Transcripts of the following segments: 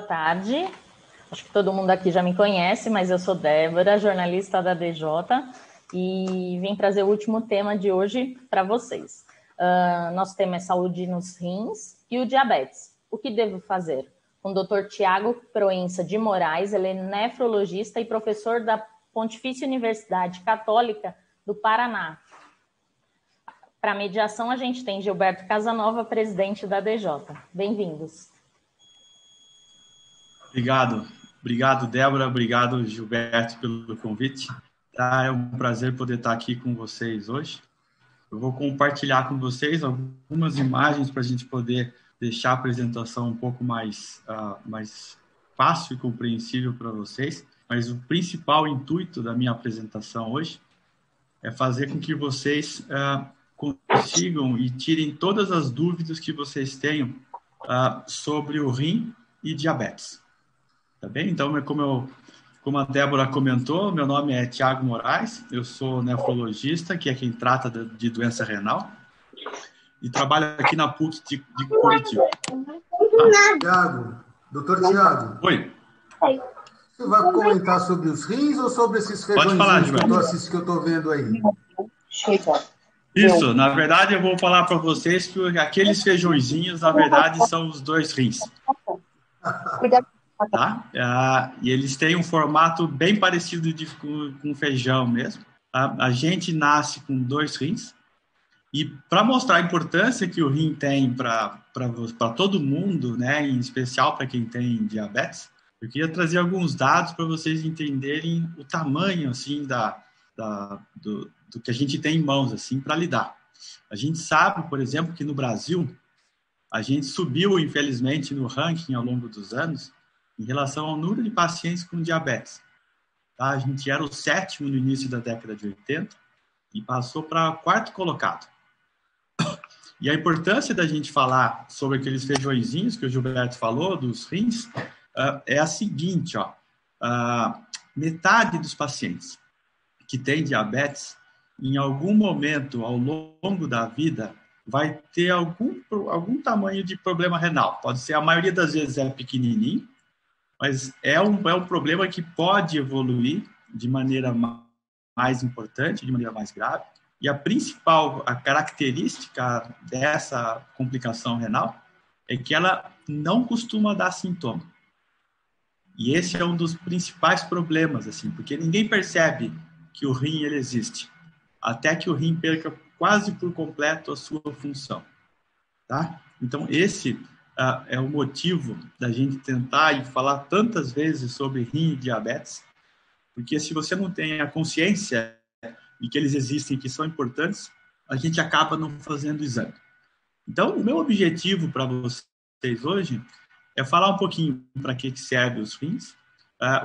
boa tarde. Acho que todo mundo aqui já me conhece, mas eu sou Débora, jornalista da DJ, e vim trazer o último tema de hoje para vocês. Nosso tema é saúde nos rins e o diabetes. O que devo fazer? Com o Dr. Tiago Proença de Moraes, ele é nefrologista e professor da Pontifícia Universidade Católica do Paraná. Para mediação, a gente tem Gilberto Casanova, presidente da DJ. Bem-vindos. Obrigado, Débora. Obrigado, Gilberto, pelo convite. É um prazer poder estar aqui com vocês hoje. Eu vou compartilhar com vocês algumas imagens para a gente poder deixar a apresentação um pouco mais fácil e compreensível para vocês. Mas o principal intuito da minha apresentação hoje é fazer com que vocês consigam e tirem todas as dúvidas que vocês tenham sobre o rim e diabetes. Tá bem? Então, como a Débora comentou, meu nome é Tiago Moraes, eu sou nefrologista, que é quem trata de doença renal, e trabalho aqui na PUC de Curitiba. Doutor Tiago. Oi. Você vai comentar sobre os rins ou sobre esses feijõezinhos que eu estou vendo aí? Isso, na verdade, eu vou falar para vocês que aqueles feijõezinhos, na verdade, são os 2 rins. Tá? E eles têm um formato bem parecido com feijão mesmo. A gente nasce com 2 rins. E para mostrar a importância que o rim tem para todo mundo, né, em especial para quem tem diabetes, eu queria trazer alguns dados para vocês entenderem o tamanho assim, do que a gente tem em mãos assim, para lidar. A gente sabe, por exemplo, que no Brasil, a gente subiu, infelizmente, no ranking ao longo dos anos, em relação ao número de pacientes com diabetes. Tá? A gente era o 7º no início da década de 80 e passou para 4º colocado. E a importância da gente falar sobre aqueles feijõezinhos que o Gilberto falou, dos rins, é a seguinte, metade dos pacientes que têm diabetes, em algum momento ao longo da vida, vai ter algum tamanho de problema renal. Pode ser, a maioria das vezes é pequenininho, mas é um problema que pode evoluir de maneira mais importante, de maneira mais grave. E a principal característica dessa complicação renal é que ela não costuma dar sintoma. E esse é um dos principais problemas, assim, porque ninguém percebe que o rim ele existe, até que o rim perca quase por completo a sua função. Tá? Então, esse é o motivo da gente tentar e falar tantas vezes sobre rim e diabetes, porque se você não tem a consciência de que eles existem e que são importantes, a gente acaba não fazendo o exame. Então, o meu objetivo para vocês hoje é falar um pouquinho para que serve os rins,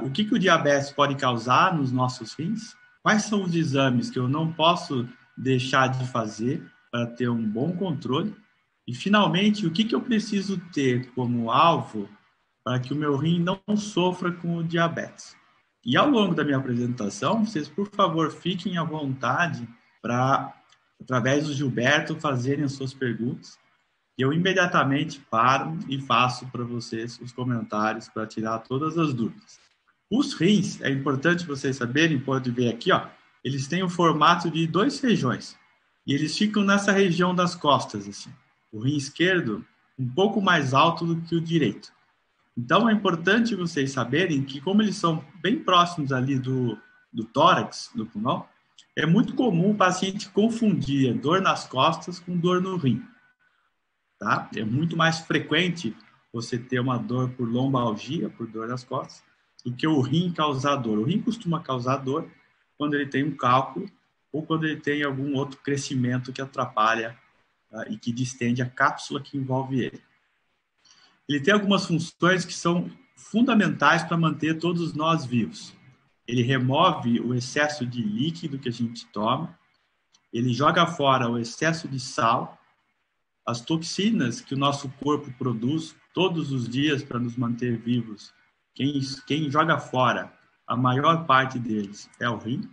o que o diabetes pode causar nos nossos rins, quais são os exames que eu não posso deixar de fazer para ter um bom controle, e, finalmente, o que eu preciso ter como alvo para que o meu rim não sofra com o diabetes. E ao longo da minha apresentação, vocês, por favor, fiquem à vontade para, através do Gilberto, fazerem as suas perguntas. Eu imediatamente paro e faço para vocês os comentários para tirar todas as dúvidas. Os rins, é importante vocês saberem, pode ver aqui, eles têm o formato de 2 feijões. E eles ficam nessa região das costas, assim. O rim esquerdo um pouco mais alto do que o direito. Então, é importante vocês saberem que, como eles são bem próximos ali do tórax, do pulmão, é muito comum o paciente confundir dor nas costas com dor no rim. Tá? É muito mais frequente você ter uma dor por lombalgia, por dor nas costas, do que o rim causar dor. O rim costuma causar dor quando ele tem um cálculo ou quando ele tem algum outro crescimento que atrapalha e que distende a cápsula que envolve ele. Ele tem algumas funções que são fundamentais para manter todos nós vivos. Ele remove o excesso de líquido que a gente toma, ele joga fora o excesso de sal, as toxinas que o nosso corpo produz todos os dias para nos manter vivos. Quem joga fora, a maior parte deles é o rim.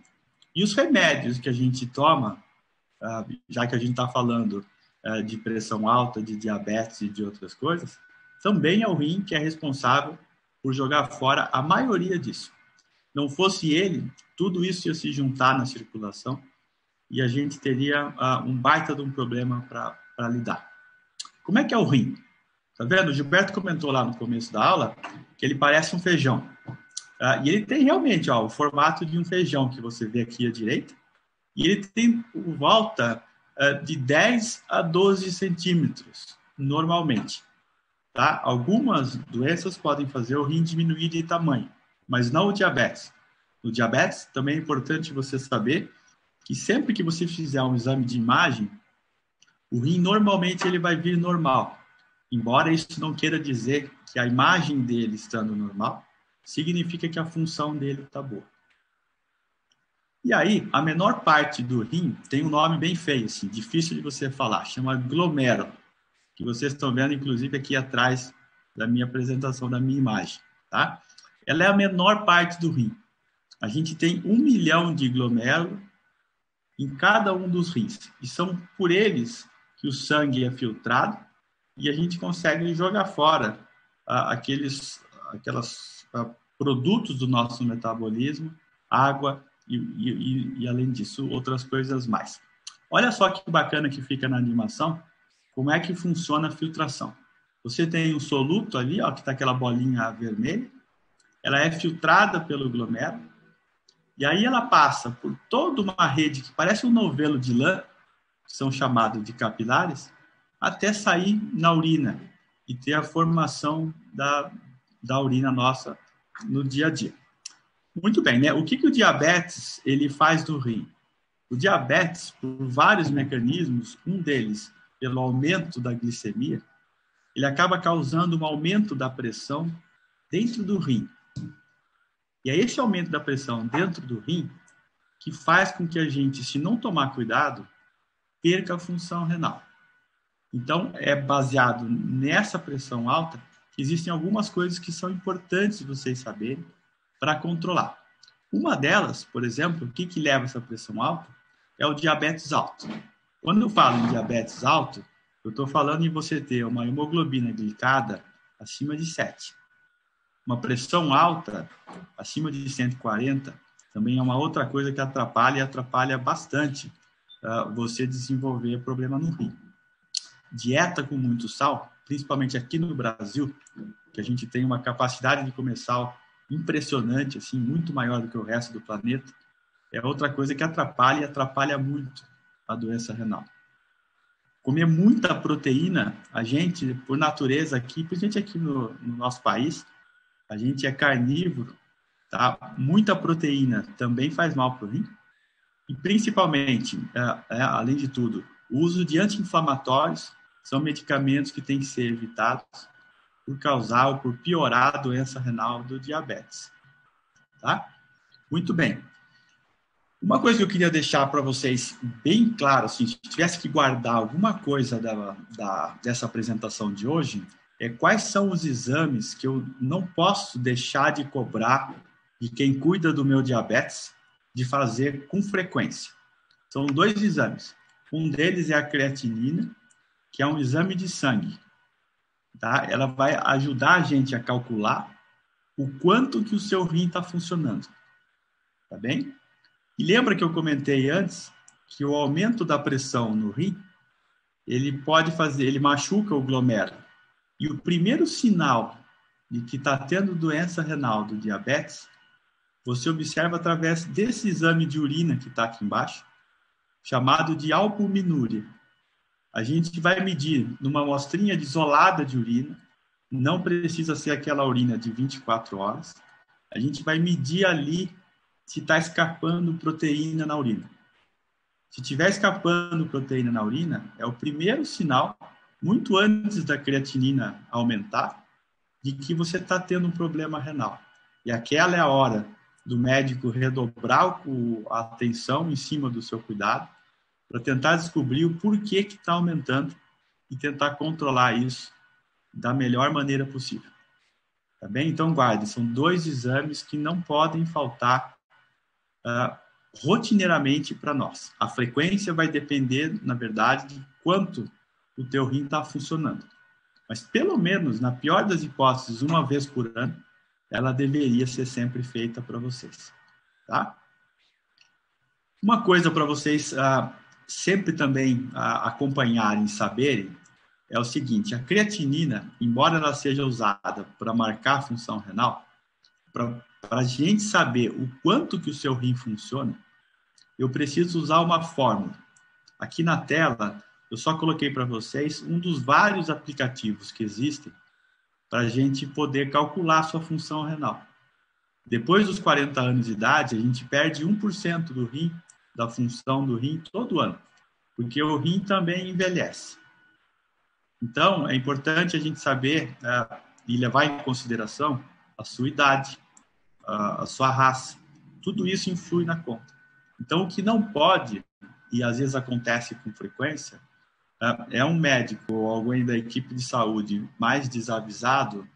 E os remédios que a gente toma, já que a gente está falando de pressão alta, de diabetes e de outras coisas, também é o rim que é responsável por jogar fora a maioria disso. Não fosse ele, tudo isso ia se juntar na circulação e a gente teria um baita de um problema para lidar. Como é que é o rim? Tá vendo? O Gilberto comentou lá no começo da aula que ele parece um feijão. E ele tem realmente o formato de um feijão que você vê aqui à direita. E ele tem por volta de 10 a 12 centímetros, normalmente. Tá? Algumas doenças podem fazer o rim diminuir de tamanho, mas não o diabetes. No diabetes, também é importante você saber que sempre que você fizer um exame de imagem, o rim normalmente ele vai vir normal. Embora isso não queira dizer que a imagem dele estando normal, significa que a função dele está boa. E aí, a menor parte do rim tem um nome bem feio, assim, difícil de você falar, chama glomérulo, que vocês estão vendo, inclusive, aqui atrás da minha apresentação, da minha imagem, tá? Ela é a menor parte do rim. A gente tem 1 milhão de glomérulos em cada um dos rins, e são por eles que o sangue é filtrado e a gente consegue jogar fora aqueles produtos do nosso metabolismo, água e, além disso, outras coisas mais. Olha só que bacana que fica na animação, como é que funciona a filtração. Você tem um soluto ali, ó, que está aquela bolinha vermelha, ela é filtrada pelo glomérulo, e aí ela passa por toda uma rede que parece um novelo de lã, que são chamados de capilares, até sair na urina e ter a formação da urina nossa no dia a dia. Muito bem, né? O que o diabetes ele faz no rim? O diabetes, por vários mecanismos, um deles, pelo aumento da glicemia, ele acaba causando um aumento da pressão dentro do rim. E é esse aumento da pressão dentro do rim que faz com que a gente, se não tomar cuidado, perca a função renal. Então, é baseado nessa pressão alta que existem algumas coisas que são importantes vocês saberem para controlar. Uma delas, por exemplo, o que leva essa pressão alta é o diabetes alto. Quando eu falo em diabetes alto, eu estou falando em você ter uma hemoglobina glicada acima de 7. Uma pressão alta, acima de 140, também é uma outra coisa que atrapalha e atrapalha bastante você desenvolver problema no rim. Dieta com muito sal, principalmente aqui no Brasil, que a gente tem uma capacidade de comer sal impressionante, assim, muito maior do que o resto do planeta, é outra coisa que atrapalha e atrapalha muito a doença renal. Comer muita proteína, a gente, por natureza aqui, principalmente aqui no nosso país, a gente é carnívoro, tá? Muita proteína também faz mal para o rim. E, principalmente, além de tudo, o uso de anti-inflamatórios são medicamentos que têm que ser evitados por causar ou por piorar a doença renal do diabetes. Tá? Muito bem. Uma coisa que eu queria deixar para vocês bem claro, assim, se tivesse que guardar alguma coisa dessa apresentação de hoje, é quais são os exames que eu não posso deixar de cobrar de quem cuida do meu diabetes de fazer com frequência. São 2 exames. Um deles é a creatinina, que é um exame de sangue. Tá? Ela vai ajudar a gente a calcular o quanto que o seu rim está funcionando. Tá bem? E lembra que eu comentei antes que o aumento da pressão no rim, ele machuca o glomérulo. E o primeiro sinal de que está tendo doença renal do diabetes, você observa através desse exame de urina que está aqui embaixo, chamado de albuminúria. A gente vai medir numa amostrinha isolada de urina, não precisa ser aquela urina de 24 horas, a gente vai medir ali se está escapando proteína na urina. Se estiver escapando proteína na urina, é o primeiro sinal, muito antes da creatinina aumentar, de que você está tendo um problema renal. E aquela é a hora do médico redobrar a atenção em cima do seu cuidado, para tentar descobrir o porquê que está aumentando e tentar controlar isso da melhor maneira possível. Tá bem? Então, guarde, são 2 exames que não podem faltar rotineiramente para nós. A frequência vai depender, na verdade, de quanto o teu rim está funcionando. Mas, pelo menos, na pior das hipóteses, uma vez por ano, ela deveria ser sempre feita para vocês, tá? Uma coisa para vocês sempre também acompanharem e saberem é o seguinte: a creatinina, embora ela seja usada para marcar a função renal, para a gente saber o quanto que o seu rim funciona, eu preciso usar uma fórmula. Aqui na tela, eu só coloquei para vocês um dos vários aplicativos que existem para a gente poder calcular a sua função renal. Depois dos 40 anos de idade, a gente perde 1% do rim, da função do rim, todo ano, porque o rim também envelhece. Então, é importante a gente saber e levar em consideração a sua idade, a sua raça. Tudo isso influi na conta. Então, o que não pode, e às vezes acontece com frequência, é um médico ou alguém da equipe de saúde mais desavisado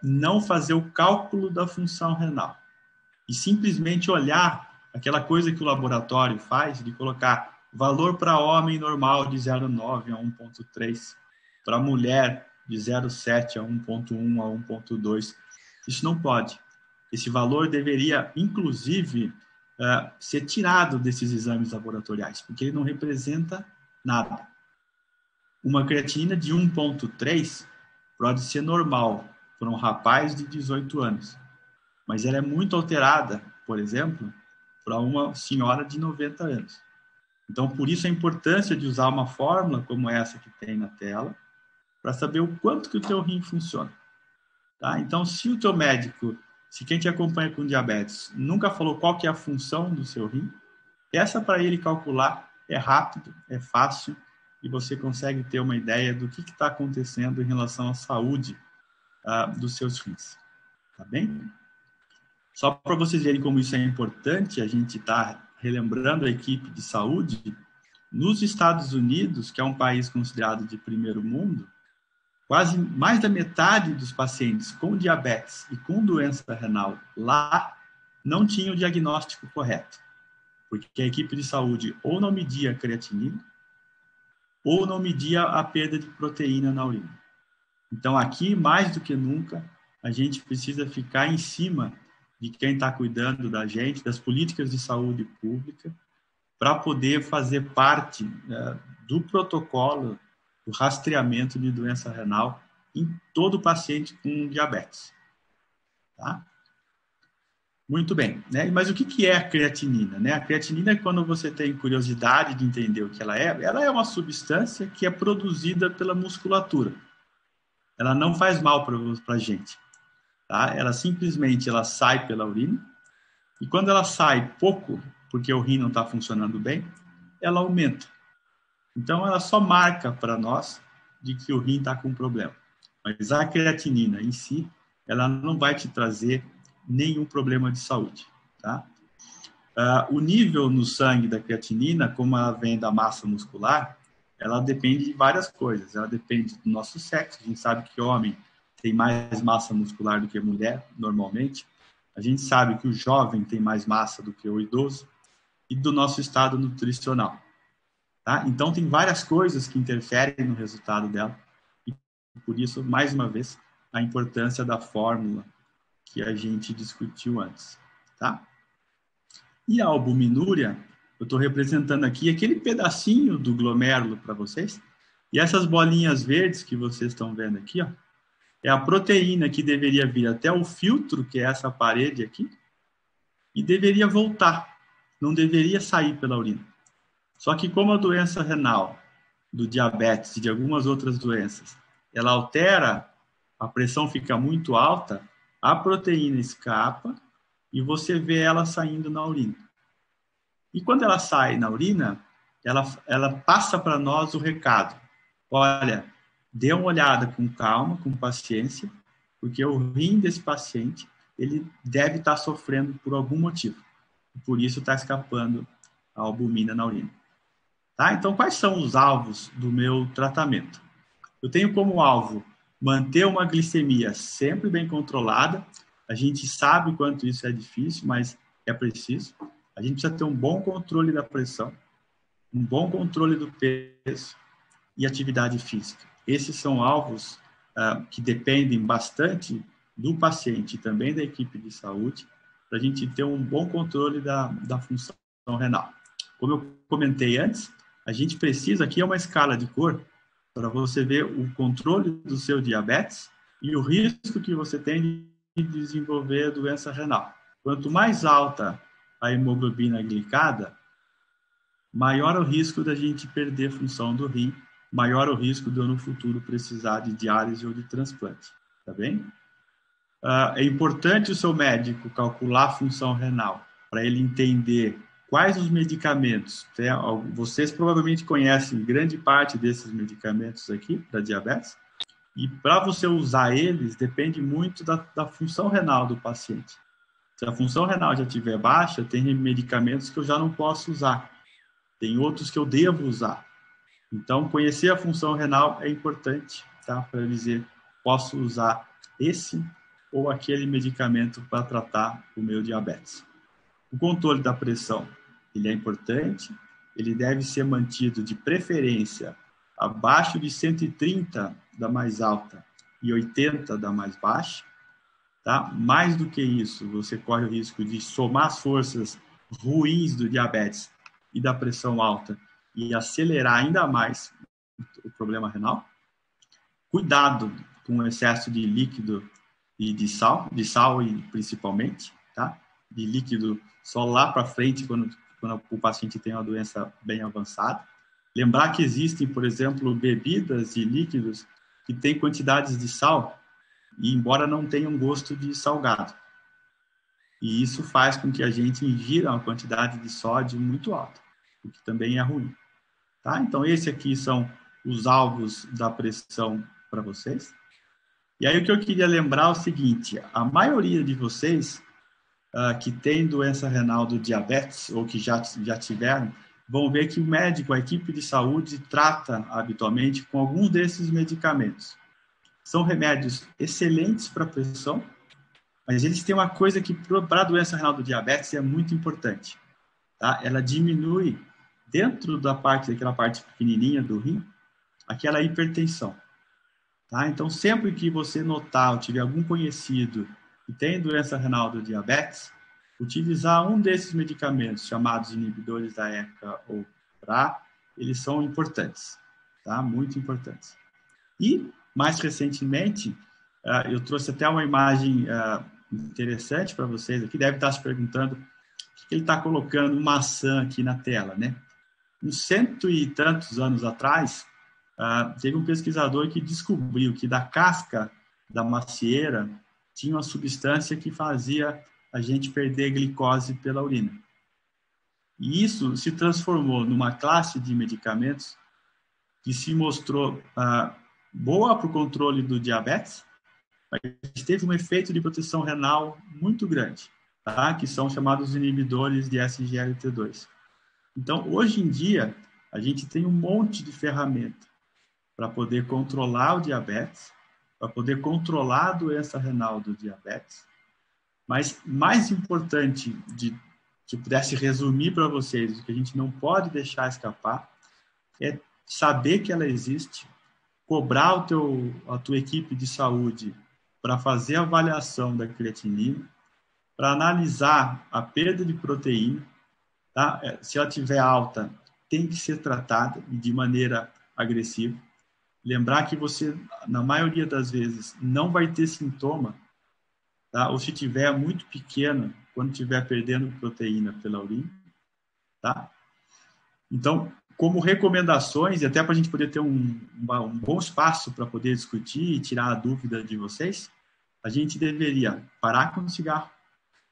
não fazer o cálculo da função renal e simplesmente olhar aquela coisa que o laboratório faz de colocar valor para homem normal de 0,9 a 1,3, para mulher de 0,7 a 1,1 a 1,2. Isso não pode. Esse valor deveria, inclusive, ser tirado desses exames laboratoriais, porque ele não representa nada. Uma creatinina de 1,3 pode ser normal para um rapaz de 18 anos, mas ela é muito alterada, por exemplo, para uma senhora de 90 anos. Então, por isso a importância de usar uma fórmula como essa que tem na tela, para saber o quanto que o teu rim funciona. Tá? Então, se o teu médico, se quem te acompanha com diabetes, nunca falou qual que é a função do seu rim, peça para ele calcular, é rápido, é fácil, e você consegue ter uma ideia do que está acontecendo em relação à saúde dos seus rins. Tá bem? Só para vocês verem como isso é importante, a gente está relembrando a equipe de saúde. Nos Estados Unidos, que é um país considerado de primeiro mundo, quase mais da metade dos pacientes com diabetes e com doença renal lá não tinham o diagnóstico correto, porque a equipe de saúde ou não media a creatinina ou não media a perda de proteína na urina. Então, aqui, mais do que nunca, a gente precisa ficar em cima de quem está cuidando da gente, das políticas de saúde pública, para poder fazer parte do protocolo do rastreamento de doença renal em todo paciente com diabetes. Tá? Muito bem. Né? Mas o que é a creatinina? Né? A creatinina é quando você tem curiosidade de entender o que ela é uma substância que é produzida pela musculatura. Ela não faz mal para a gente. Tá? Ela simplesmente sai pela urina e quando ela sai pouco, porque o rim não está funcionando bem, ela aumenta. Então, ela só marca para nós de que o rim está com problema. Mas a creatinina em si, ela não vai te trazer nenhum problema de saúde. Tá? O nível no sangue da creatinina, como ela vem da massa muscular, ela depende de várias coisas. Ela depende do nosso sexo. A gente sabe que homem tem mais massa muscular do que mulher, normalmente. A gente sabe que o jovem tem mais massa do que o idoso. E do nosso estado nutricional. Tá? Então, tem várias coisas que interferem no resultado dela. E, por isso, mais uma vez, a importância da fórmula que a gente discutiu antes. Tá? E a albuminúria, eu estou representando aqui aquele pedacinho do glomérulo para vocês. E essas bolinhas verdes que vocês estão vendo aqui, ó, é a proteína que deveria vir até o filtro, que é essa parede aqui, e deveria voltar. Não deveria sair pela urina. Só que como a doença renal, do diabetes e de algumas outras doenças, ela altera, a pressão fica muito alta, a proteína escapa e você vê ela saindo na urina. E quando ela sai na urina, ela passa para nós o recado. Olha, dê uma olhada com calma, com paciência, porque o rim desse paciente, ele deve estar sofrendo por algum motivo. E por isso está escapando a albumina na urina. Tá? Então, quais são os alvos do meu tratamento? Eu tenho como alvo manter uma glicemia sempre bem controlada. A gente sabe o quanto isso é difícil, mas é preciso. A gente precisa ter um bom controle da pressão, um bom controle do peso e atividade física. Esses são alvos que dependem bastante do paciente e também da equipe de saúde, para a gente ter um bom controle da função renal. Como eu comentei antes, a gente precisa, aqui é uma escala de cor, para você ver o controle do seu diabetes e o risco que você tem de desenvolver a doença renal. Quanto mais alta a hemoglobina glicada, maior o risco da gente perder a função do rim, maior o risco de eu no futuro precisar de diálise ou de transplante, tá bem? É importante o seu médico calcular a função renal, para ele entender quais os medicamentos. Vocês provavelmente conhecem grande parte desses medicamentos aqui para diabetes, e para você usar eles, depende muito da função renal do paciente. Se a função renal já estiver baixa, tem medicamentos que eu já não posso usar. Tem outros que eu devo usar. Então, conhecer a função renal é importante, tá? Para dizer, posso usar esse ou aquele medicamento para tratar o meu diabetes. O controle da pressão, ele é importante, ele deve ser mantido de preferência abaixo de 130 da mais alta e 80 da mais baixa, tá? Mais do que isso, você corre o risco de somar as forças ruins do diabetes e da pressão alta e acelerar ainda mais o problema renal. Cuidado com o excesso de líquido e de sal e principalmente, tá? De líquido só lá para frente, quando o paciente tem uma doença bem avançada. Lembrar que existem, por exemplo, bebidas e líquidos que têm quantidades de sal, e embora não tenham gosto de salgado. E isso faz com que a gente ingira uma quantidade de sódio muito alta, o que também é ruim. Tá? Então, esses aqui são os alvos da pressão para vocês. E aí o que eu queria lembrar é o seguinte, a maioria de vocês que tem doença renal do diabetes, ou que já tiveram, vão ver que o médico, a equipe de saúde, trata habitualmente com alguns desses medicamentos. São remédios excelentes para a pressão, mas eles têm uma coisa que para a doença renal do diabetes é muito importante. Tá? Ela diminui, dentro daquela parte pequenininha do rim, aquela hipertensão. Tá? Então, sempre que você notar ou tiver algum conhecido que tem doença renal do diabetes, utilizar um desses medicamentos chamados inibidores da ECA ou PRA, eles são importantes, tá? Muito importantes. E, mais recentemente, eu trouxe até uma imagem interessante para vocês aqui, deve estar se perguntando o que ele está colocando maçã aqui na tela, né? Uns 100 e tantos anos atrás, teve um pesquisador que descobriu que da casca da macieira tinha uma substância que fazia a gente perder glicose pela urina. E isso se transformou numa classe de medicamentos que se mostrou boa para o controle do diabetes, mas teve um efeito de proteção renal muito grande, tá? Que são chamados inibidores de SGLT2. Então, hoje em dia, a gente tem um monte de ferramenta para poder controlar o diabetes, para poder controlar a doença renal do diabetes. Mas mais importante, que eu pudesse resumir para vocês, o que a gente não pode deixar escapar, é saber que ela existe, cobrar a tua equipe de saúde para fazer a avaliação da creatinina, para analisar a perda de proteína, tá? Se ela estiver alta, tem que ser tratada de maneira agressiva. Lembrar que você, na maioria das vezes, não vai ter sintoma, tá? Ou se tiver muito pequena, quando estiver perdendo proteína pela urina, tá? Então, como recomendações, e até para a gente poder ter um bom espaço para poder discutir e tirar a dúvida de vocês, a gente deveria parar com o cigarro,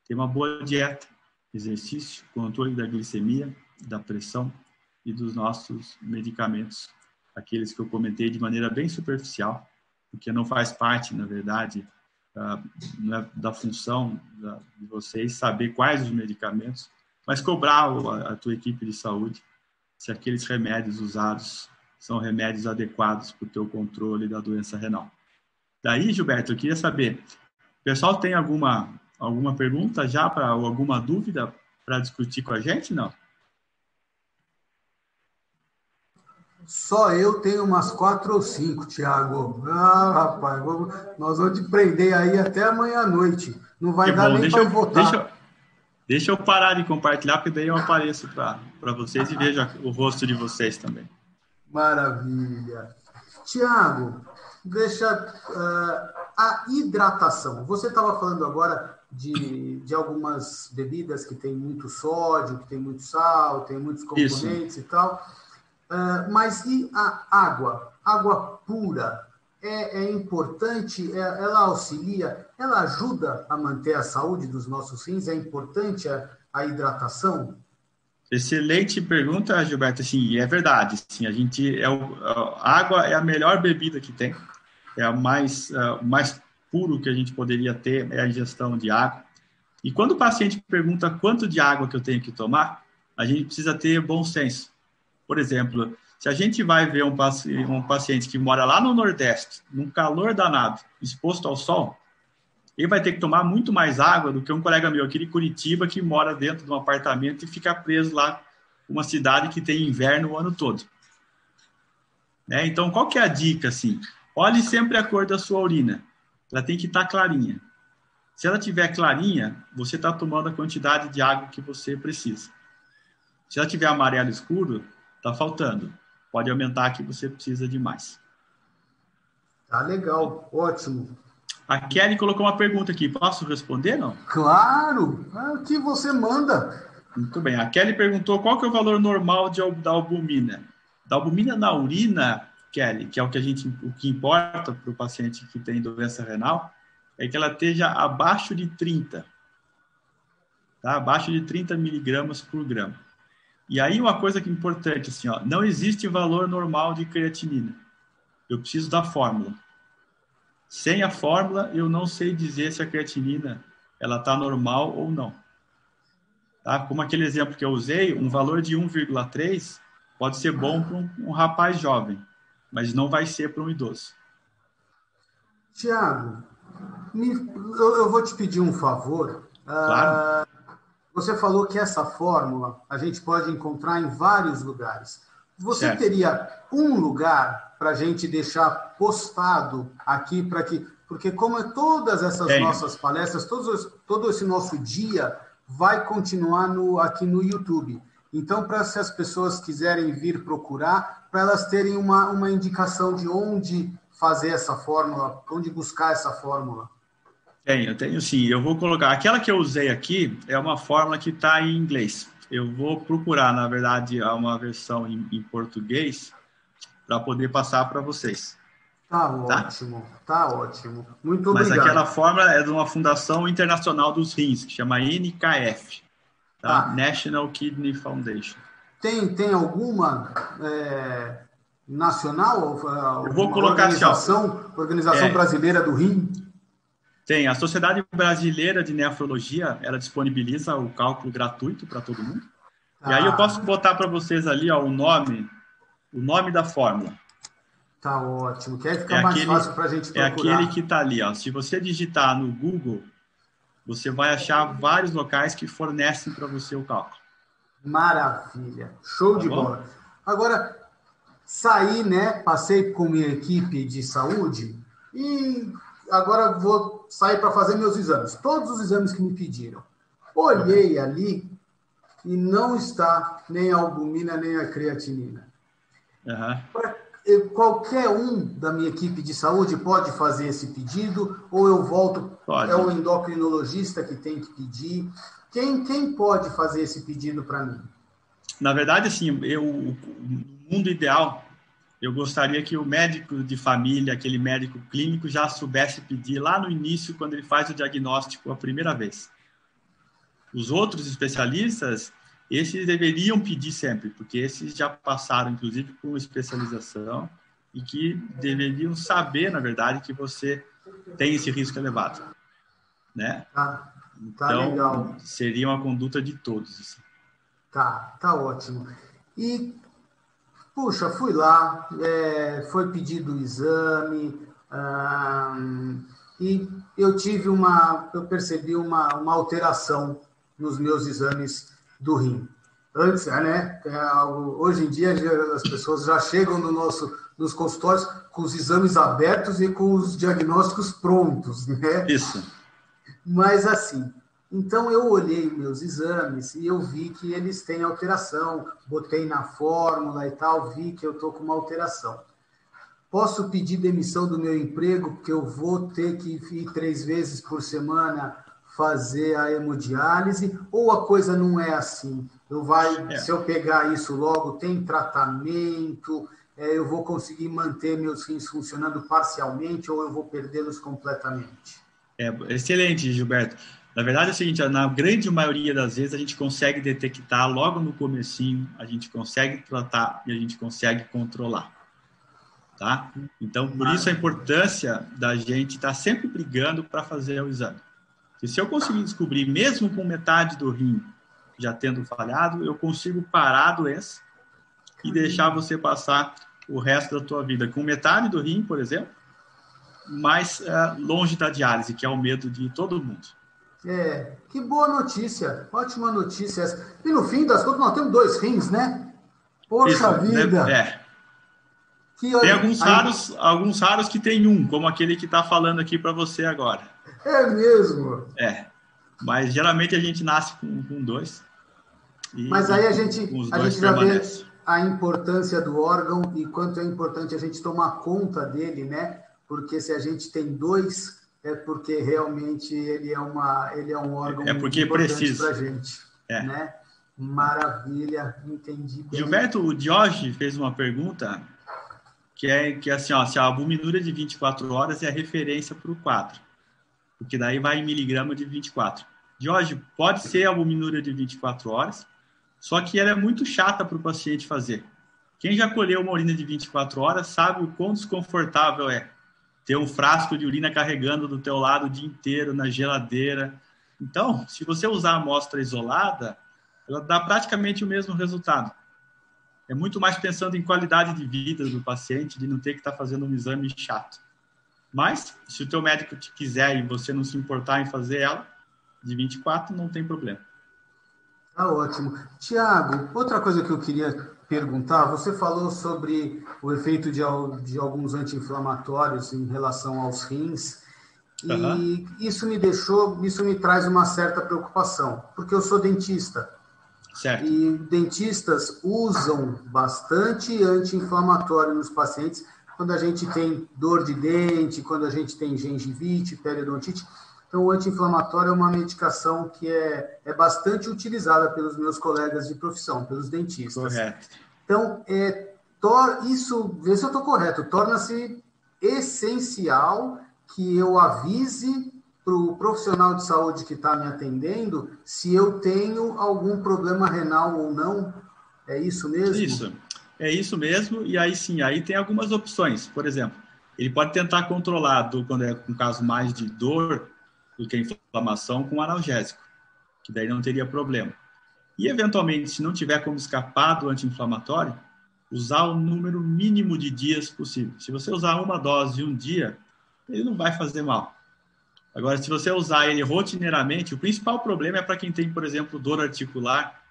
ter uma boa dieta, exercício, controle da glicemia, da pressão e dos nossos medicamentos, aqueles que eu comentei de maneira bem superficial, porque não faz parte, na verdade, da função de vocês saber quais os medicamentos, mas cobrar a tua equipe de saúde se aqueles remédios usados são remédios adequados para o teu controle da doença renal. Daí, Gilberto, eu queria saber, o pessoal tem alguma pergunta já, ou alguma dúvida para discutir com a gente, não? Só eu tenho umas 4 ou 5, Tiago. Ah, rapaz, nós vamos te prender aí até amanhã à noite. Não vai dar nem para votar. Deixa eu parar de compartilhar, porque daí eu apareço para vocês e vejo o rosto de vocês também. Maravilha. Tiago, deixa a hidratação. Você estava falando agora de algumas bebidas que tem muito sódio, que tem muito sal, tem muitos componentes. Isso. E tal. Mas e a água? Água pura é importante? Ela auxilia? Ela ajuda a manter a saúde dos nossos rins? É importante a hidratação? Excelente pergunta, Gilberto. Sim, é verdade. Sim, a água é a melhor bebida que tem. É o mais puro que a gente poderia ter, é a ingestão de água. E quando o paciente pergunta quanto de água que eu tenho que tomar, a gente precisa ter bom senso. Por exemplo, se a gente vai ver um paciente que mora lá no Nordeste, num calor danado, exposto ao sol, ele vai ter que tomar muito mais água do que um colega meu aqui de Curitiba, que mora dentro de um apartamento e fica preso lá, uma cidade que tem inverno o ano todo. Então, qual que é a dica, assim? Olhe sempre a cor da sua urina. Ela tem que estar clarinha. Se ela estiver clarinha, você está tomando a quantidade de água que você precisa. Se ela tiver amarelo escuro, está faltando. Pode aumentar que você precisa de mais. Tá legal, ótimo. A Kelly colocou uma pergunta aqui. Posso responder, não? Claro! O que você manda? Muito bem. A Kelly perguntou qual que é o valor normal da albumina. Da albumina na urina, Kelly, que é o que importa para o paciente que tem doença renal, é que ela esteja abaixo de 30. Tá? Abaixo de 30 miligramas por grama. E aí uma coisa que é importante, assim, não existe valor normal de creatinina. Eu preciso da fórmula. Sem a fórmula, eu não sei dizer se a creatinina ela está normal ou não. Tá? Como aquele exemplo que eu usei, um valor de 1,3 pode ser bom para um rapaz jovem, mas não vai ser para um idoso. Tiago, eu vou te pedir um favor. Claro. Você falou que essa fórmula a gente pode encontrar em vários lugares. Você teria um lugar para a gente deixar postado aqui, porque como é todas essas nossas palestras, todo esse nosso dia vai continuar aqui no YouTube. Então, se as pessoas quiserem vir procurar, para elas terem uma indicação de onde fazer essa fórmula, onde buscar essa fórmula. Tenho sim. Eu vou colocar. Aquela que eu usei aqui é uma fórmula que está em inglês. Eu vou procurar, na verdade, uma versão em português para poder passar para vocês. Tá ótimo. Muito obrigado. Mas aquela fórmula é de uma fundação internacional dos rins, que chama NKF, tá? National Kidney Foundation. Tem alguma nacional? Eu vou colocar Organização Brasileira do Rim? Tem. A Sociedade Brasileira de Nefrologia, ela disponibiliza o cálculo gratuito para todo mundo. E aí eu posso botar para vocês ali o nome da fórmula. Tá ótimo, que aí fica mais fácil para a gente procurar. É aquele que está ali. Se você digitar no Google, você vai achar vários locais que fornecem para você o cálculo. Maravilha, show de bola. Agora, saí, passei com minha equipe de saúde e agora vou sair para fazer meus exames. Todos os exames que me pediram. Olhei ali e não está nem a albumina, nem a creatinina. Qualquer um da minha equipe de saúde pode fazer esse pedido, ou eu volto, é o endocrinologista que tem que pedir. Quem pode fazer esse pedido para mim? Na verdade, assim, no mundo ideal, eu gostaria que o médico de família, aquele médico clínico, já soubesse pedir lá no início, quando ele faz o diagnóstico a primeira vez. Os outros especialistas, esses deveriam pedir sempre, porque esses já passaram, inclusive, por uma especialização e que deveriam saber, na verdade, que você tem esse risco elevado. Né? Então, legal. Seria uma conduta de todos. Assim. Tá ótimo. E, puxa, fui lá, foi pedido o exame, e eu percebi uma alteração nos meus exames do rim. Antes, né? Hoje em dia as pessoas já chegam nos consultórios com os exames abertos e com os diagnósticos prontos, né? Isso. Mas assim, então eu olhei meus exames e eu vi que eles têm alteração, botei na fórmula e tal, vi que eu estou com uma alteração. Posso pedir demissão do meu emprego porque eu vou ter que ir 3 vezes por semana fazer a hemodiálise, ou a coisa não é assim? Se eu pegar isso logo, tem tratamento, eu vou conseguir manter meus rins funcionando parcialmente ou eu vou perdê-los completamente? Excelente, Gilberto. Na verdade é o seguinte, na grande maioria das vezes a gente consegue detectar logo no comecinho, a gente consegue tratar e a gente consegue controlar. Tá? Então, por isso a importância da gente estar sempre brigando para fazer o exame. E se eu conseguir descobrir, mesmo com metade do rim já tendo falhado, eu consigo parar a doença e deixar você passar o resto da tua vida com metade do rim, por exemplo, mais longe da diálise, que é o medo de todo mundo. Que boa notícia, ótima notícia essa. E no fim das contas, nós temos 2 rins, né? Poxa vida! Né? Tem alguns raros que tem um, como aquele que está falando aqui para você agora. É mesmo? Mas geralmente a gente nasce com 2. Mas aí a gente já vê a importância do órgão e quanto é importante a gente tomar conta dele, né? Porque se a gente tem 2, é porque realmente ele é um órgão muito importante para a gente. Né? Maravilha, entendi bem. Gilberto, o Jorge fez uma pergunta que é assim, se a albuminúria de 24 horas é a referência para o quadro, porque daí vai em miligrama de 24. Jorge, pode ser a albuminúria de 24 horas, só que ela é muito chata para o paciente fazer. Quem já colheu uma urina de 24 horas sabe o quão desconfortável é ter um frasco de urina carregando do teu lado o dia inteiro na geladeira. Então, se você usar a amostra isolada, ela dá praticamente o mesmo resultado. É muito mais pensando em qualidade de vida do paciente, de não ter que estar fazendo um exame chato. Mas, se o teu médico te quiser e você não se importar em fazer ela, de 24, não tem problema. Tá ótimo. Tiago, outra coisa que eu queria perguntar, você falou sobre o efeito de alguns anti-inflamatórios em relação aos rins, e isso me traz uma certa preocupação, porque eu sou dentista. Certo. E dentistas usam bastante anti-inflamatório nos pacientes quando a gente tem dor de dente, quando a gente tem gengivite, periodontite. Então, o anti-inflamatório é uma medicação que é bastante utilizada pelos meus colegas de profissão, pelos dentistas. Correto. Então, isso, vê se eu estou correto, torna-se essencial que eu avise para o profissional de saúde que está me atendendo se eu tenho algum problema renal ou não. É isso mesmo? Isso, é isso mesmo. E aí sim, aí tem algumas opções. Por exemplo, ele pode tentar controlar, quando é um caso mais de dor do que inflamação, com analgésico, que daí não teria problema. E, eventualmente, se não tiver como escapar do anti-inflamatório, usar o número mínimo de dias possível. Se você usar uma dose um dia, ele não vai fazer mal. Agora, se você usar ele rotineiramente, o principal problema é para quem tem, por exemplo, dor articular.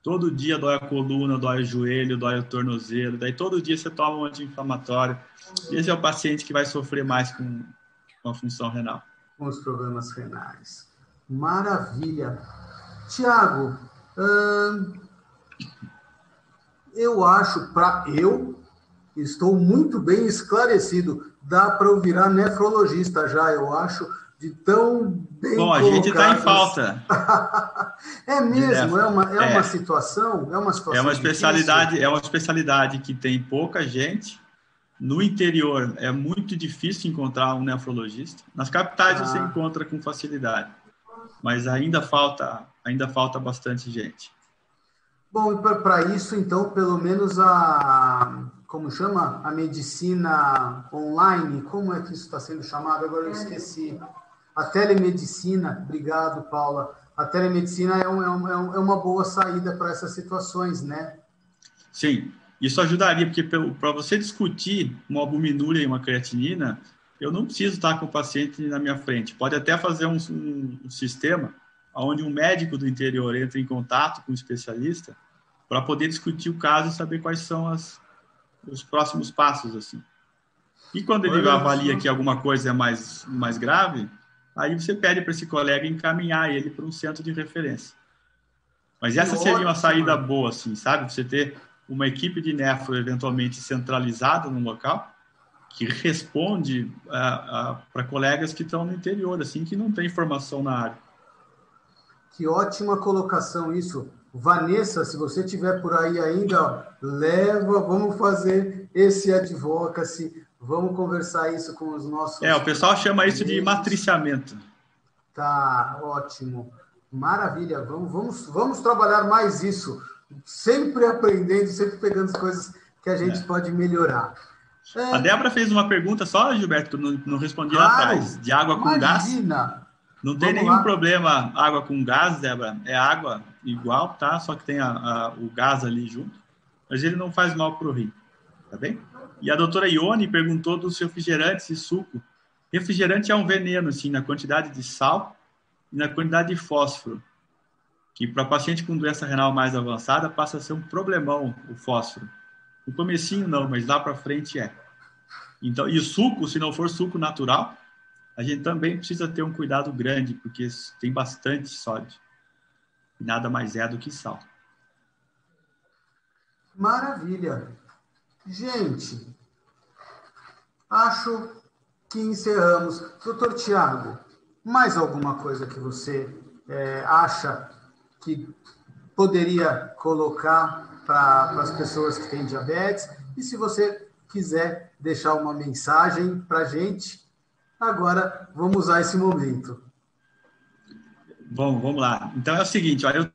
Todo dia dói a coluna, dói o joelho, dói o tornozelo. Daí todo dia você toma um anti-inflamatório. Esse é o paciente que vai sofrer mais com a função renal. Com os problemas renais. Maravilha. Tiago, eu acho, eu estou muito bem esclarecido. Dá para eu virar nefrologista já, eu acho, de tão bem Bom, a gente está em falta. É mesmo? Uma situação? É uma especialidade que tem pouca gente. No interior é muito difícil encontrar um nefrologista. Nas capitais você encontra com facilidade. Mas ainda falta bastante gente. Bom, e para isso, então, pelo menos como chama? A medicina online, como é que isso está sendo chamado? Agora eu esqueci. A telemedicina, obrigado, Paula. A telemedicina é uma boa saída para essas situações, né? Sim, isso ajudaria, porque para você discutir uma albuminúria e uma creatinina, eu não preciso estar com o paciente na minha frente. Pode até fazer um sistema onde um médico do interior entra em contato com um especialista para poder discutir o caso e saber quais são os próximos passos, assim. E quando ele avalia que alguma coisa é mais grave, aí você pede para esse colega encaminhar ele para um centro de referência. Mas essa seria uma saída boa, assim, sabe? Você ter uma equipe de nefro eventualmente centralizada num local que responde para colegas que estão no interior, assim, que não tem formação na área. Que ótima colocação isso. Vanessa, se você estiver por aí ainda, vamos fazer esse advocacy, vamos conversar isso com os nossos... O pessoal chama isso de matriciamento. Tá, ótimo. Maravilha, vamos trabalhar mais isso. Sempre aprendendo, sempre pegando as coisas que a gente pode melhorar. A Débora fez uma pergunta só, Gilberto, que eu não respondi lá atrás, de água com gás. Não tem nenhum problema água com gás, Débora. É água igual, tá? Só que tem o gás ali junto. Mas ele não faz mal para o rim, tá bem? E a doutora Ione perguntou dos refrigerantes e suco. Refrigerante é um veneno, assim, na quantidade de sal e na quantidade de fósforo. Que para paciente com doença renal mais avançada passa a ser um problemão o fósforo. No comecinho não, mas lá para frente é. Então, e o suco, se não for suco natural, a gente também precisa ter um cuidado grande, porque tem bastante sódio. E nada mais é do que sal. Maravilha. Gente, acho que encerramos. Doutor Tiago, mais alguma coisa que você acha que poderia colocar para as pessoas que têm diabetes? E se você quiser deixar uma mensagem para a gente, agora vamos usar esse momento. Bom, vamos lá. Então é o seguinte, olha,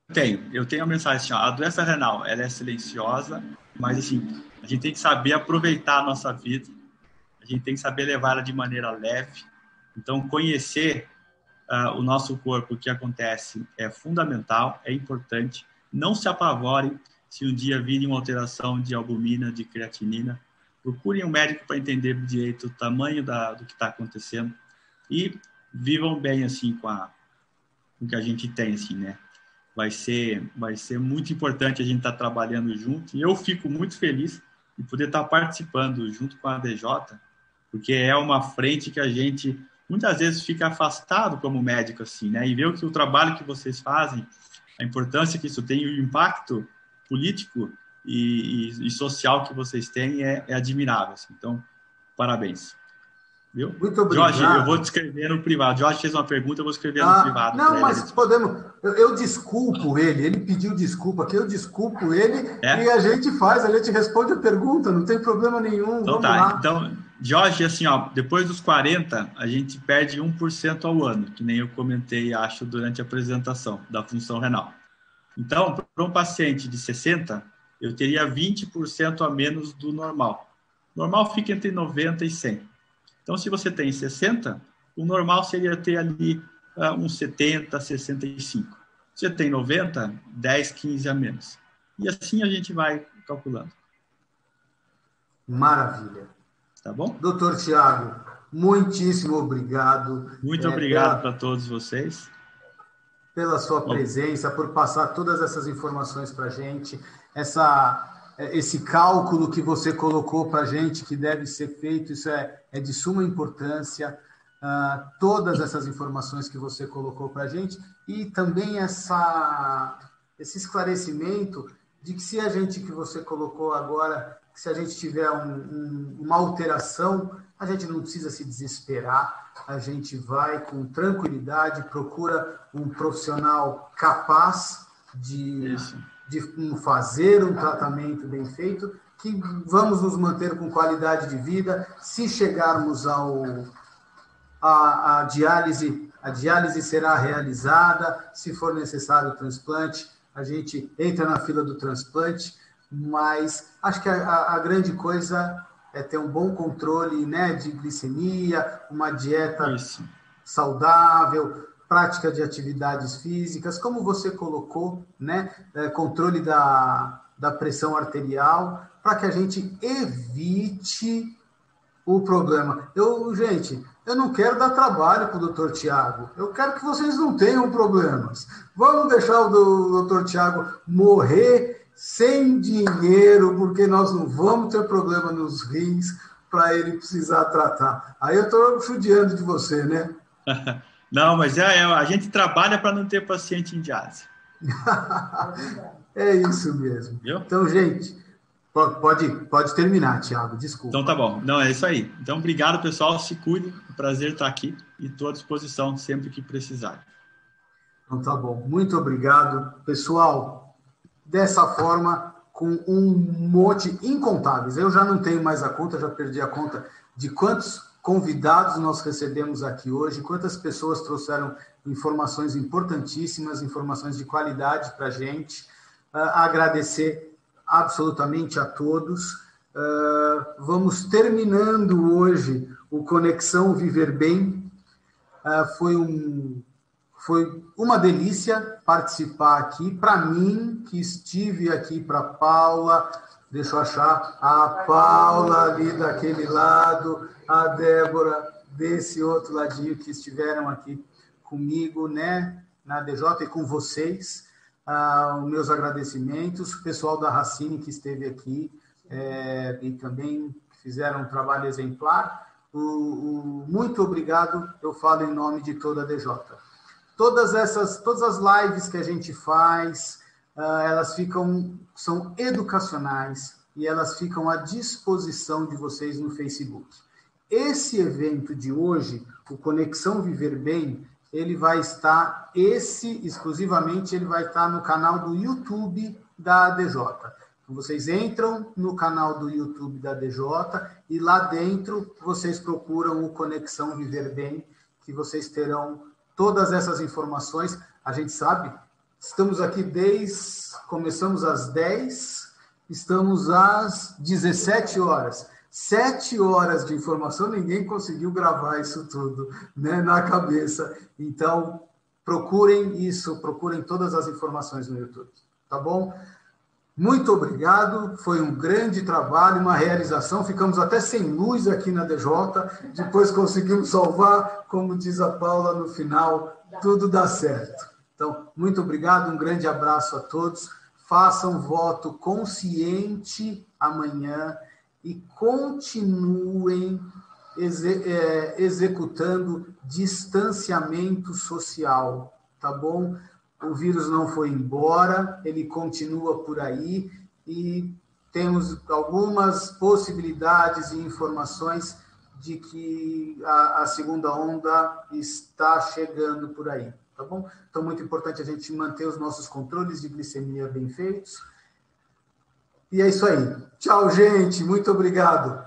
eu tenho a mensagem assim, ó, a doença renal, ela é silenciosa, mas assim, a gente tem que saber aproveitar a nossa vida, a gente tem que saber levar ela de maneira leve. Então, conhecer o nosso corpo, o que acontece, é fundamental, é importante. Não se apavorem se um dia virem uma alteração de albumina, de creatinina. Procurem um médico para entender direito o tamanho do que está acontecendo e vivam bem assim com o que a gente tem, assim, né? Vai ser muito importante a gente estar trabalhando junto, e eu fico muito feliz de poder estar participando junto com a DJ, porque é uma frente que a gente muitas vezes fica afastado como médico, assim, né? E ver o trabalho que vocês fazem, a importância que isso tem, o impacto político e social que vocês têm é admirável, assim. Então, parabéns. Viu? Muito obrigado. Jorge, eu vou te escrever no privado. Jorge fez uma pergunta, eu vou escrever no privado. Não, mas podemos... Eu desculpo ele pediu desculpa aqui, eu desculpo ele e a gente responde a pergunta, não tem problema nenhum. Então vamos lá. Então, Jorge, assim, ó, depois dos 40, a gente perde 1% ao ano, que nem eu comentei, acho, durante a apresentação da função renal. Então, para um paciente de 60, eu teria 20% a menos do normal. O normal fica entre 90 e 100. Então, se você tem 60, o normal seria ter ali uns 70, 65. Se você tem 90, 10, 15 a menos. E assim a gente vai calculando. Maravilha. Tá bom? Doutor Tiago, muitíssimo obrado. Muito obrigado para todos vocês. Pela sua presença, por passar todas essas informações para a gente, esse cálculo que você colocou para a gente, que deve ser feito, isso é de suma importância, todas essas informações que você colocou para a gente, e também esse esclarecimento de que se a gente, que você colocou agora, se a gente tiver uma alteração, a gente não precisa se desesperar, a gente vai com tranquilidade, procura um profissional capaz de fazer um tratamento bem feito, que vamos nos manter com qualidade de vida. Se chegarmos a diálise será realizada, se for necessário o transplante, a gente entra na fila do transplante, mas acho que a grande coisa é ter um bom controle, né, de glicemia, uma dieta saudável, prática de atividades físicas, como você colocou, né, controle da pressão arterial, para que a gente evite o problema. Gente, Eu não quero dar trabalho para o doutor Tiago. Eu quero que vocês não tenham problemas. Vamos deixar o doutor Tiago morrer sem dinheiro, porque nós não vamos ter problema nos rins para ele precisar tratar. Aí eu estou judiando de você, né? Não, mas a gente trabalha para não ter paciente em diálise. É isso mesmo. Viu? Então, gente, pode terminar, Tiago, desculpa. Então tá bom. Não, é isso aí. Então, obrigado, pessoal. Se cuidem. É um prazer estar aqui e estou à disposição sempre que precisar. Então tá bom. Muito obrigado. Pessoal, dessa forma, com um monte incontáveis. Eu já não tenho mais a conta, já perdi a conta de quantos convidados nós recebemos aqui hoje, quantas pessoas trouxeram informações importantíssimas, informações de qualidade para a gente. Agradecer absolutamente a todos. Vamos terminando hoje o Conexão Viver Bem. Foi uma delícia participar aqui. Para mim, que estive aqui, para Paula, deixa eu achar, a Paula ali daquele lado, a Débora desse outro ladinho, que estiveram aqui comigo, né, na DJ e com vocês. Os meus agradecimentos, o pessoal da Racine que esteve aqui e também fizeram um trabalho exemplar. Muito obrigado, eu falo em nome de toda a DJ. Todas as lives que a gente faz, elas são educacionais e elas ficam à disposição de vocês no Facebook. Esse evento de hoje, o Conexão Viver Bem, ele vai estar, exclusivamente, ele vai estar no canal do YouTube da ADJ. Então, vocês entram no canal do YouTube da ADJ e lá dentro vocês procuram o Conexão Viver Bem, que vocês terão todas essas informações. A gente sabe, estamos aqui começamos às 10, estamos às 17 horas. 7 horas de informação, ninguém conseguiu gravar isso tudo, né, na cabeça. Então, procurem isso, procurem todas as informações no YouTube, tá bom? Muito obrigado, foi um grande trabalho, uma realização. Ficamos até sem luz aqui na DJ, depois conseguimos salvar, como diz a Paula no final, tudo dá certo. Então, muito obrigado, um grande abraço a todos. Façam voto consciente amanhã e continuem executando distanciamento social, tá bom? O vírus não foi embora, ele continua por aí e temos algumas possibilidades e informações de que a segunda onda está chegando por aí, tá bom? Então, muito importante a gente manter os nossos controles de glicemia bem feitos. E é isso aí. Tchau, gente. Muito obrigado.